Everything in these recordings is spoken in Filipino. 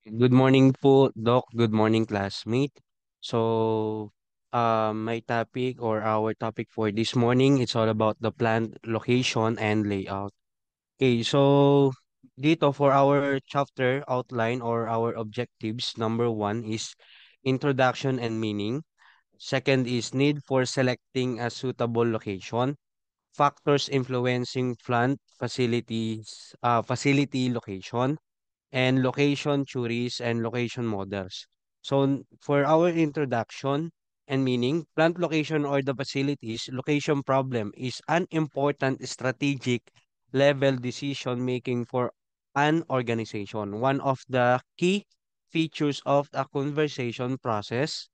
Good morning po, Doc. Good morning, classmate. So, my topic or our topic for this morning, it's all about the plant location and layout. Okay, so dito for our chapter outline or our objectives, number one is introduction and meaning. Second is need for selecting a suitable location. Factors influencing plant facility location and location theories and location models. So for our introduction and meaning, plant location or the facilities location problem is an important strategic level decision making for an organization. One of the key features of a conversation process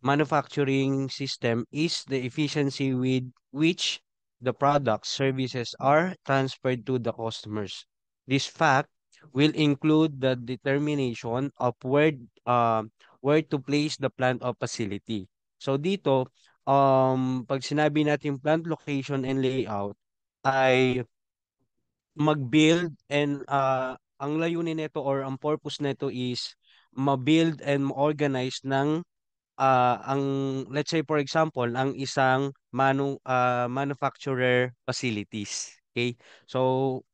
manufacturing system is the efficiency with which the products, services are transferred to the customers. This fact will include the determination of where to place the plant or facility. So dito, pag sinabi natin plant location and layout, ay mag-build and ang layunin nito or ang purpose nito is ma-build and ma-organize ng ang let's say for example, ang isang manufacturer facilities. Okay? So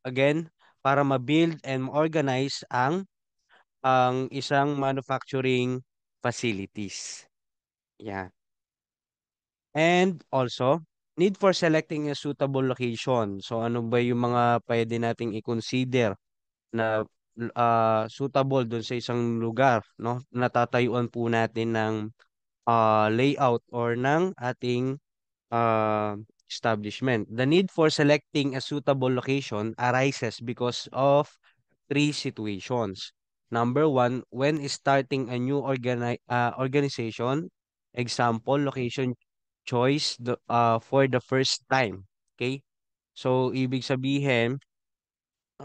again, para ma-build and ma-organize ang isang manufacturing facilities. Yeah. And also, need for selecting a suitable location. So ano ba yung mga pwede nating i-consider na suitable doon sa isang lugar, no? Natatayuan po natin ng layout or ng ating establishment. The need for selecting a suitable location arises because of three situations. Number one, when starting a new organization, example, location choice for the first time. Okay? So, ibig sabihin,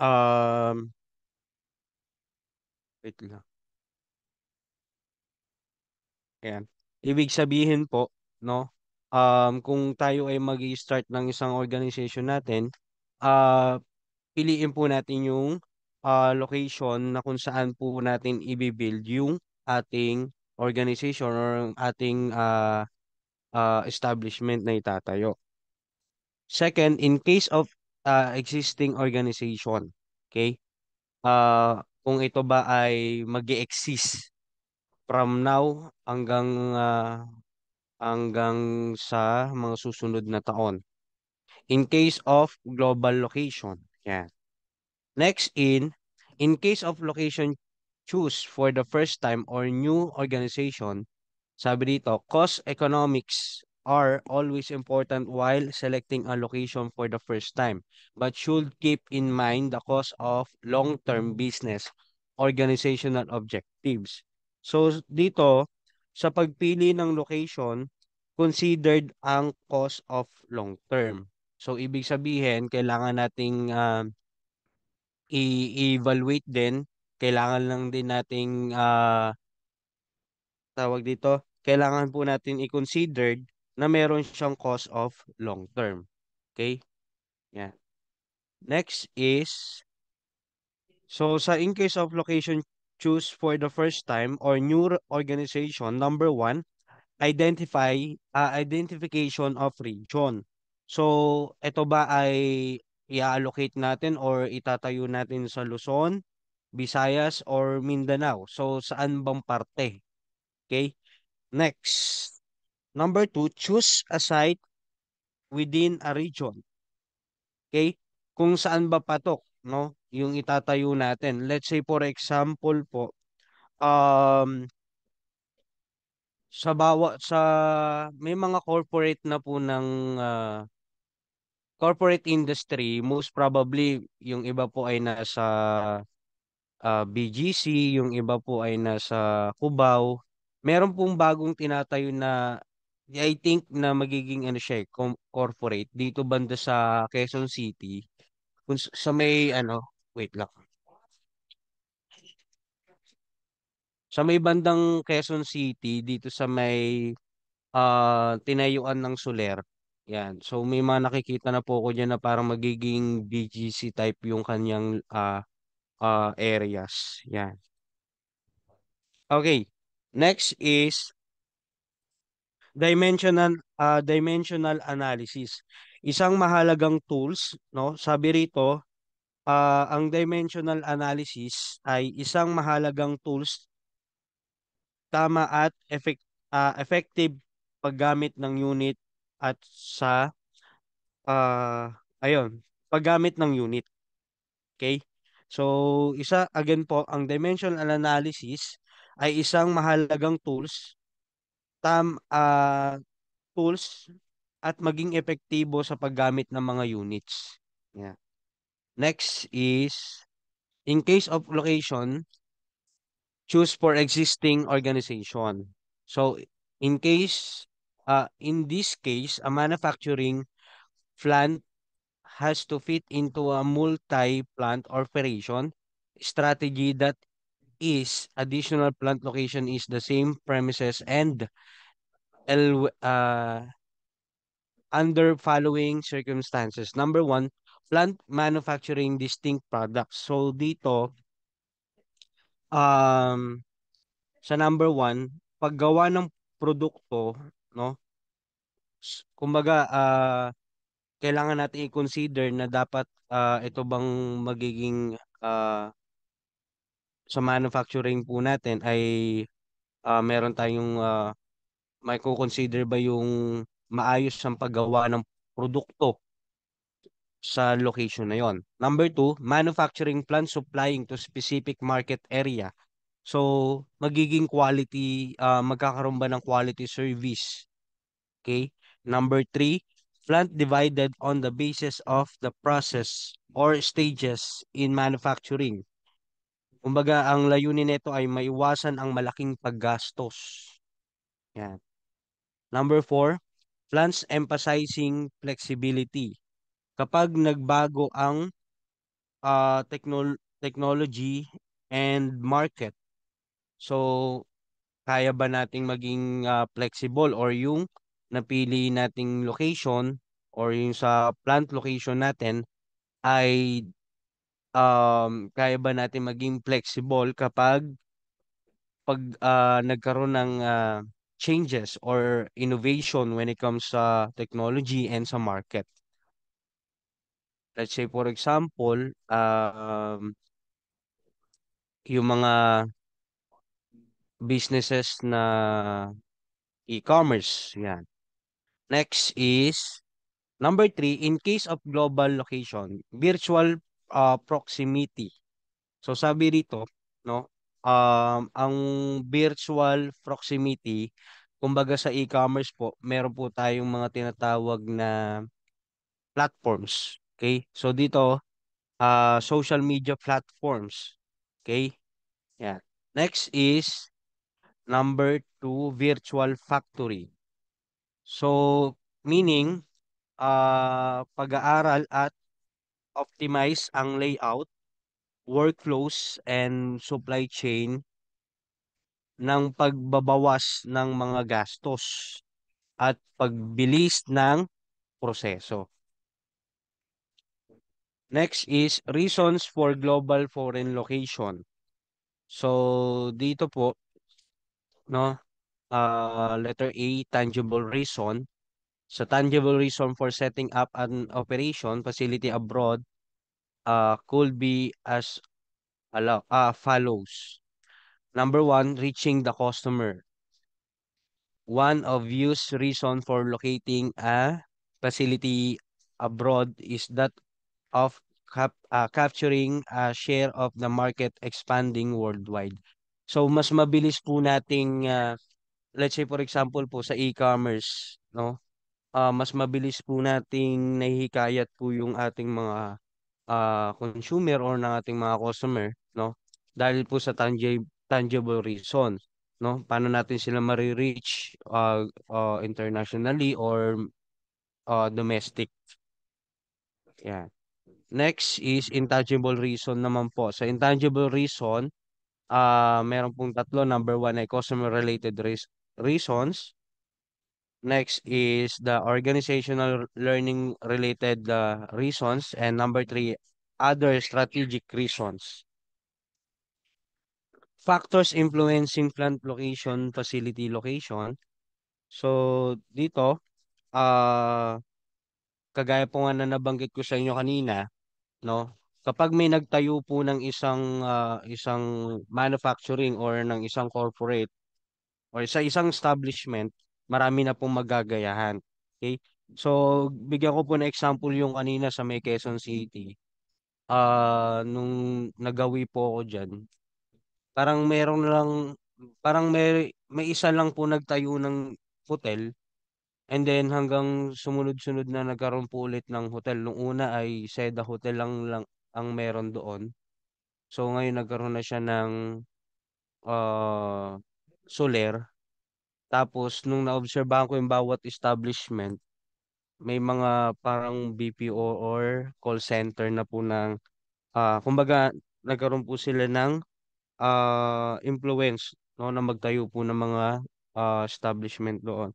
um, wait lang. Ayan. Ibig sabihin po, no, kung tayo ay mag-i-start ng isang organization natin, ah, piliin po natin yung location na kung saan po natin i-build yung ating organization or ang ating establishment na itatayo. Second, in case of existing organization, okay, kung ito ba ay mag-exist from now hanggang sa mga susunod na taon. In case of global location. Yan. Next in case of location choose for the first time or new organization, sabi dito, cost economics are always important while selecting a location for the first time, but should keep in mind the cost of long-term business organizational objectives. So dito, sa pagpili ng location, considered ang cost of long-term. So ibig sabihin, kailangan nating i-evaluate din, kailangan lang din nating tawag dito, kailangan po natin i-consider na meron siyang cost of long term. Okay? Yan. Next is, so sa in case of location choose for the first time or new organization, number one, identification of region. So, ito ba ay i-allocate natin or itatayo natin sa Luzon, Visayas, or Mindanao? So, saan bang parte? Okay? Next. Number two, choose a site within a region. Okay? Kung saan ba patok, no? Yung itatayo natin. Let's say for example po, um, sa may mga corporate na po ng corporate industry, most probably yung iba po ay nasa BGC, yung iba po ay nasa Cubao. Meron pong bagong tinatayo na I think na magiging ano siya, corporate dito banda sa Quezon City. Sa may ano, wait lang. Sa may bandang Quezon City dito sa may tinayuan ng Soler. Yan. So may mga nakikita na po ko diyan na parang magiging BGC type yung kanyang areas. Yan. Okay. Next is dimensional analysis. Isang mahalagang tools, no? Sabi rito, ang dimensional analysis ay isang mahalagang tools tama at effective paggamit ng unit at sa ayun, paggamit ng unit. Okay? So, again po, ang dimensional analysis ay isang mahalagang tam ah tools at maging epektibo sa paggamit ng mga units. Yeah. Next is in case of location, choose for existing organization. So, in this case, a manufacturing plant has to fit into a multi-plant operation strategy that is additional plant location is the same premises and under following circumstances. Number one, plant manufacturing distinct products. So dito, um, sa number one, paggawa ng produkto, no? Kumbaga, kailangan natin i-consider na dapat ito bang magiging sa manufacturing po natin ay meron tayong may consider ba yung maayos ang paggawa ng produkto sa location na yon. Number two, manufacturing plant supplying to specific market area. So, magkakaroon ba ng quality service? Okay. Number three, plant divided on the basis of the process or stages in manufacturing. Kumbaga, ang layunin nito ay maiwasan ang malaking paggastos. Yan. Number four, plants emphasizing flexibility. Kapag nagbago ang technology and market, so kaya ba nating maging flexible or yung napili nating location or yung sa plant location natin ay kaya ba natin maging flexible kapag nagkaroon ng changes or innovation when it comes sa technology and sa market. Let's say for example, yung mga businesses na e-commerce, yan. Next is number three, in case of global location, virtual proximity. So sabi rito, no, ang virtual proximity, kumbaga sa e-commerce po, meron po tayong mga tinatawag na platforms. Okay? So dito, social media platforms. Okay? Yeah. Next is number two, virtual factory. So meaning, pag-aaral at optimize ang layout, workflows, and supply chain ng pagbabawas ng mga gastos at pagbilis ng proseso. Next is reasons for global foreign location. So dito po, no, letter A, tangible reason. Sa tangible reason for setting up an operation facility abroad could be as follows. Number one, reaching the customer. One obvious reason for locating a facility abroad is that of capturing a share of the market expanding worldwide. So mas mabilis po nating let's say for example po sa e-commerce, no? Mas mabilis po nating nahihikayat po yung ating mga consumer or ng ating mga customer, no? Dahil po sa tangible reason, no? Paano natin sila ma-reach internationally or domestic. Yeah. Next is intangible reason naman po. Sa intangible reason, meron pong tatlo. Number one ay customer-related reasons. Next is the organizational learning related reasons. And number three, other strategic reasons. factors influencing plant location, facility location. So, dito, ah, kagaya po nga na nabanggit ko sa inyo kanina, no? Kapag may nagtayo po ng isang manufacturing or ng isang corporate or sa isang establishment, marami na pong magagayahan. Okay? So, bigyan ko po na example yung kanina sa may Quezon City. Nung nagawi po ako diyan, parang meron lang parang may isa lang po nagtayo ng hotel. And then hanggang sumunod-sunod na nagkaroon po ulit ng hotel. Nung una ay Seda Hotel lang ang meron doon. So ngayon nagkaroon na siya ng uh, Soler. Tapos nung naobserbahan ko yung bawat establishment, may mga parang BPO or call center na po ng kumbaga nagkaroon po sila ng influence, no, na magtayo po ng mga establishment doon.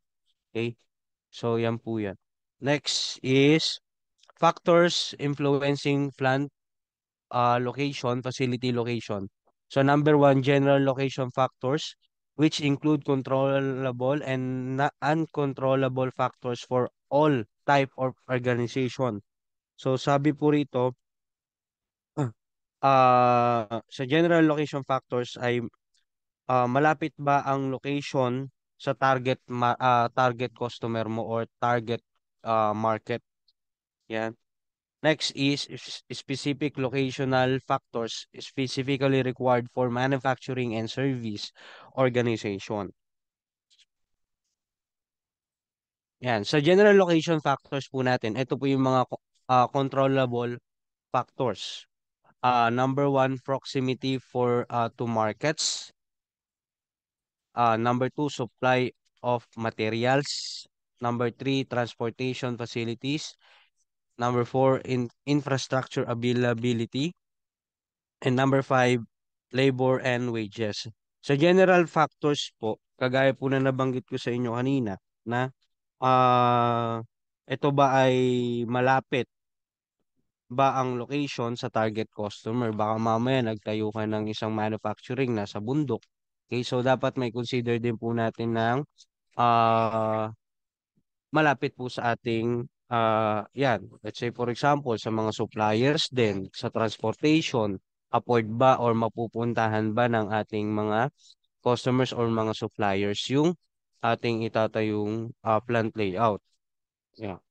Okay? So yan po yan. Next is factors influencing plant location, facility location. So number one, general location factors, which include controllable and uncontrollable factors for all type of organization. So sabi po rito, sa general location factors ay malapit ba ang location sa target customer mo or target market. Yan. Next is specific locational factors specifically required for manufacturing and service organization. Yan. Sa general location factors po natin, ito po yung mga controllable factors. Number one, proximity to markets. Number two, supply of materials. Number three, transportation facilities. Number four, infrastructure availability. And number five, labor and wages. Sa general factors po, kagaya po na nabanggit ko sa inyo kanina, na ah ito ba ay malapit ba ang location sa target customer? Baka mamaya nagtayo ka ng isang manufacturing na sa bundok. Okay, so dapat may consider din po natin ng ah malapit po sa ating yan. Let's say for example, sa mga suppliers din, sa transportation, afford ba or mapupuntahan ba ng ating mga customers or mga suppliers yung ating itatayong plant layout. Yeah.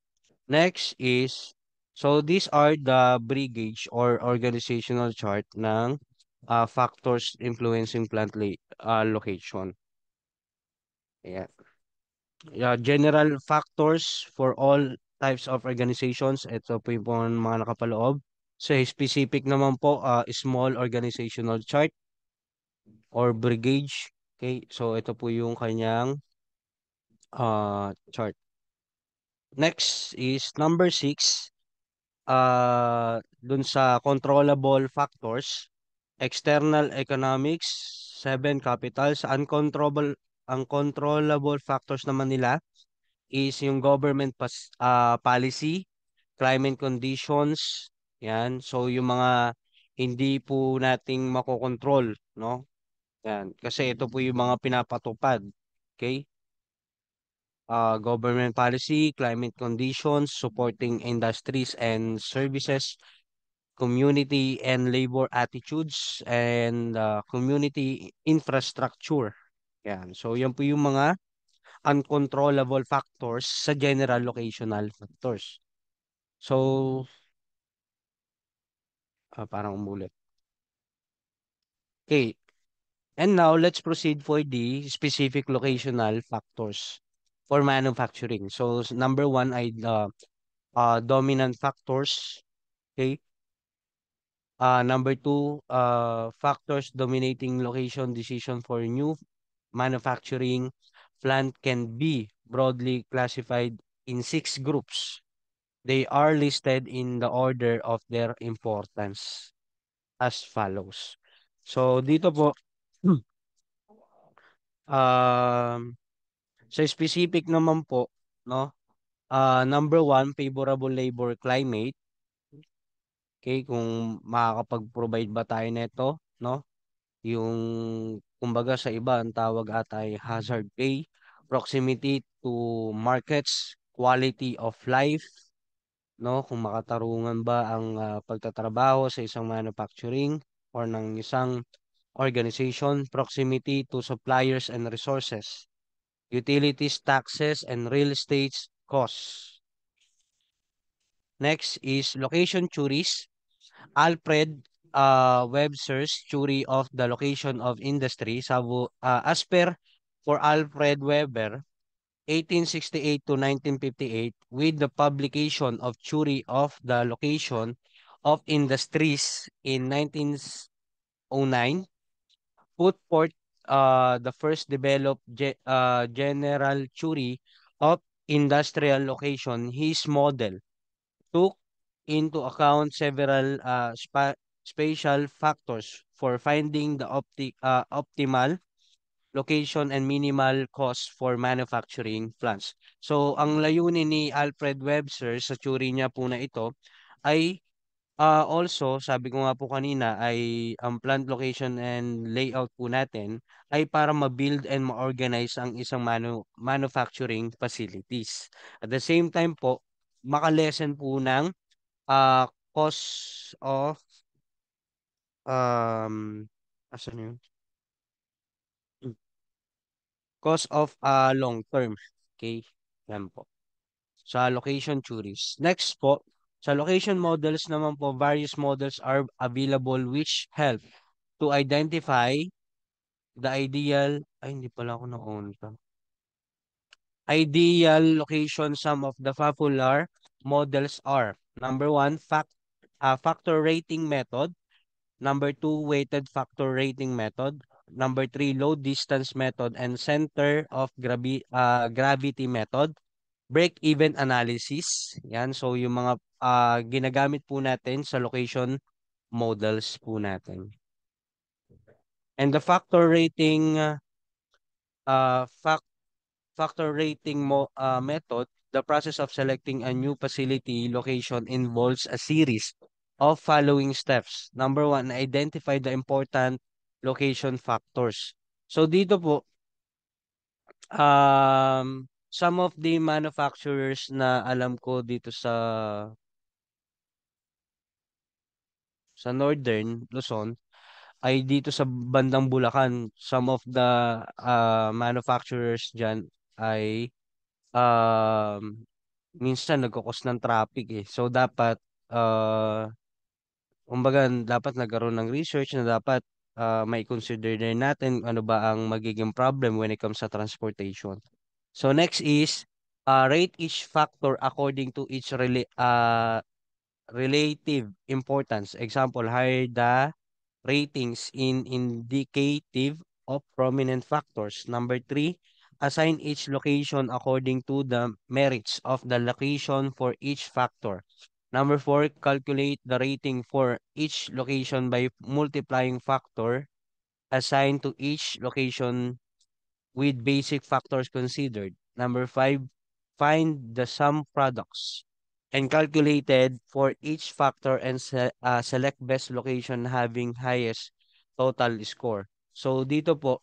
Next is, so these are the gauge or organizational chart ng factors influencing location. Yeah. Yeah, general factors for all types of organizations. Ito po yung mga nakapaloob. So specific naman po, small organizational chart or gauge. Okay, so ito po yung kanyang chart. Next is number 6. Dun sa controllable factors, external economics, 7 capitals, uncontrollable factors naman nila is yung government policy, climate conditions, yan. So yung mga hindi po nating makokontrol, no? Yan. Kasi ito po yung mga pinapatupad. Okay? Government policy, climate conditions, supporting industries and services, community and labor attitudes, and community infrastructure. Yan. So yan po yung mga uncontrollable factors sa general locational factors. So, parang umulit. Okay. And now, let's proceed for the specific locational factors for manufacturing. So, number one ay the dominant factors. Okay. Number two, factors dominating location decision for new manufacturing plant can be broadly classified in 6 groups. They are listed in the order of their importance as follows. So dito po, um, sa specific naman po, no? Number one, favorable labor climate. Okay, kung makakapag-provide ba tayo nito, no? Yung, kumbaga sa iba, ang tawag ata ay hazard pay, proximity to markets, quality of life, no? Kung makatarungan ba ang pagtatrabaho sa isang manufacturing or ng isang organization, proximity to suppliers and resources, utilities, taxes, and real estate costs. Next is location theories. Alfred Webster's theory of the location of industry, as per for Alfred Weber, 1868 to 1958, with the publication of theory of the location of industries in 1909, put forth the first developed general theory of industrial location. His model took into account several spatial factors for finding the optimal location and minimal cost for manufacturing plants. So, ang layunin ni Alfred Webster sa theory niya po na ito ay also, sabi ko nga po kanina ay ang plant location and layout po natin ay para ma-build and ma-organize ang isang manufacturing facilities. At the same time po, makalesen po ng cost of asan yun? Cost of long term. Okay, yan po. Sa location theories. Next po, sa location models naman po, various models are available which help to identify the ideal, ay hindi pala ako na-on pa. Ideal location. Some of the popular models are: number one, factor rating method. Number two, weighted factor rating method. Number three, load distance method and center of gravity method. Break-even analysis. Yan. So, yung mga ginagamit po natin sa location models po natin. And the uh, fac factor rating method, the process of selecting a new facility location involves a series of following steps. Number one, identify the important location factors. So dito po, some of the manufacturers na alam ko dito sa Northern Luzon ay dito sa bandang Bulacan. Some of the manufacturers diyan ay minsan nagkakos ng traffic eh. So dapat kumbaga dapat nagkaroon ng research na dapat may consider din natin ano ba ang magiging problem when it comes sa transportation. So next is rate each factor according to its relative importance. Example, higher the ratings in indicative of prominent factors. Number three, assign each location according to the merits of the location for each factor. Number four, calculate the rating for each location by multiplying factor assigned to each location with basic factors considered. Number five, find the sum products and calculated for each factor and select best location having highest total score. So dito po,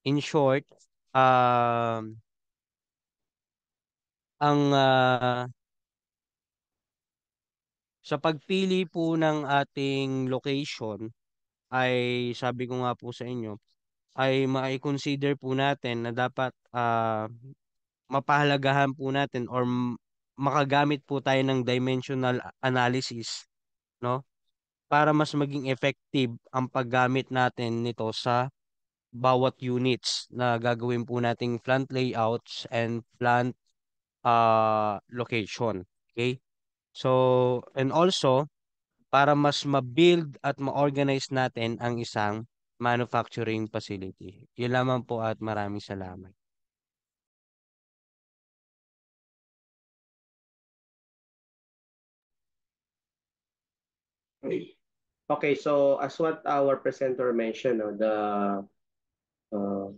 in short, um, ang sa pagpili po ng ating location ay sabi ko nga po sa inyo ay mai-consider po natin na dapat mapahalagahan po natin or makagamit po tayo ng dimensional analysis, no? Para mas maging effective ang paggamit natin nito sa bawat units na gagawin po nating plant layouts and plant location. Okay? So, and also, para mas ma-build at ma-organize natin ang isang manufacturing facility. Yun lamang po at maraming salamat. Okay, so as what our presenter mentioned, no, the uh,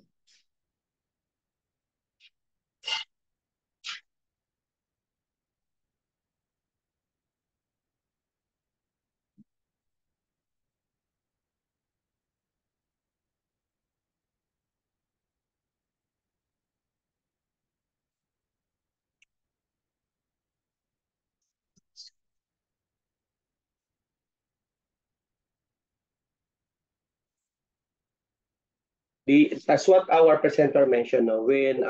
That's what our presenter mentioned, no? When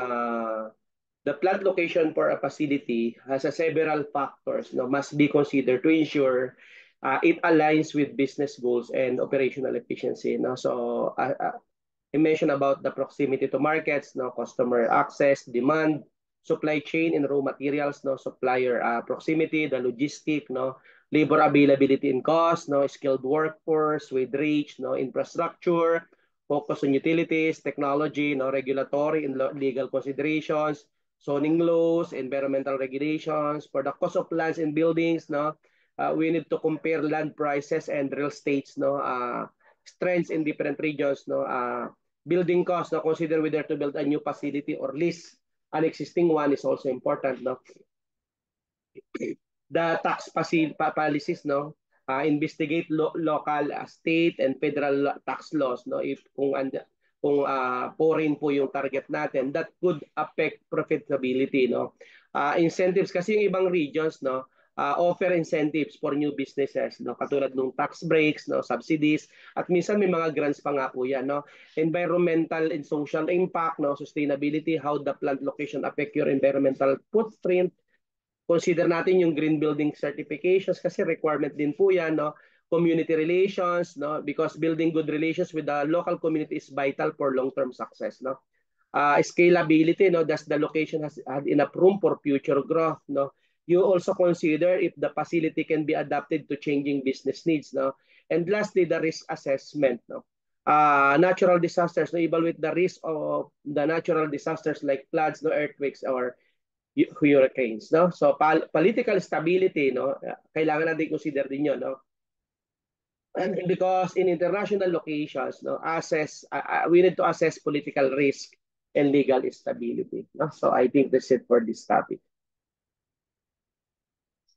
the plant location for a facility has a several factors, no, must be considered to ensure it aligns with business goals and operational efficiency. No? So I mentioned about the proximity to markets, no, customer access, demand, supply chain and raw materials, no, supplier proximity, the logistic, no, labor availability and cost, no, skilled workforce with reach, no, infrastructure, focus on utilities, technology, no, regulatory and legal considerations, zoning laws, environmental regulations. For the cost of lands and buildings, no, we need to compare land prices and real estates, no, strengths in different regions, no, building costs, no, consider whether to build a new facility or lease an existing one is also important, no. The tax policies, no, investigate local, state and federal tax laws, no, if foreign po yung target natin, that could affect profitability, no. Incentives kasi yung ibang regions, no, offer incentives for new businesses, no, katulad ng tax breaks, no, subsidies, at minsan may mga grants pa nga po yan, no. Environmental and social impact, no, sustainability, how the plant location affect your environmental footprint. Consider natin yung green building certifications kasi requirement din po yan, no? Community relations, no? Because building good relations with the local community is vital for long-term success, no? Scalability, no? Does the location has had enough room for future growth, no? You also consider if the facility can be adapted to changing business needs, no? And lastly, the risk assessment, no? Natural disasters, no? Evaluate the risk of the natural disasters like floods, no? Earthquakes, or hurricanes, no? So political stability, no? Kailangan natin consider din 'yon, no? And because in international locations, no, we need to assess political risk and legal stability, no? So I think that's it for this topic.